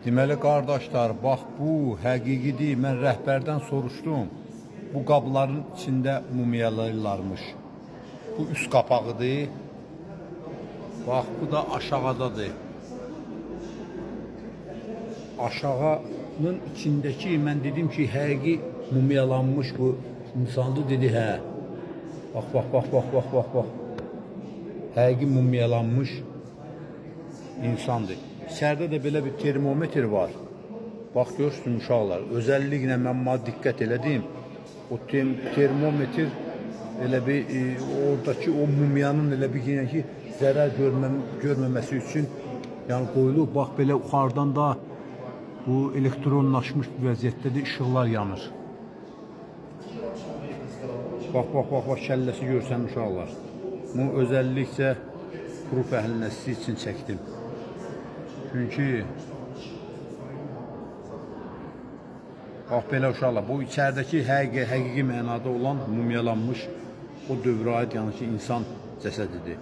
Deməli qardaşlar, bax bu həqiqidir. Mən rəhbərdən soruşdum. Bu qabların içində mumiyalayırlarmış. Bu üst qapağıdır. Bax bu da aşağıdadır. Aşağının içindəki mən dedim ki, həqiqi mumiyalanmış bu insandır, dedi hə. Bax. Həqiqi mumiyalanmış insandır. İçəridə də belə bir termometr var. Bax görürsünüz uşaqlar. Özəlliklə mən diqqət elədim. O termometr elə bir oradakı o mumiyanın elə bir ki zərər görməməsi üçün yəni qoyulub. Bax belə yuxarıdan da bu elektronlaşmış bir vəziyyətdə də işıqlar yanır. Bax kəlləsi görsən uşaqlar. Bunu özəlliklə qrup əhlinə siz üçün çəkdim. Çünki bax belə uşaqlar, bu içəridəki həqiqi mənada olan mumiyalanmış o dövrə aid yəni ki, insan cəsədidir.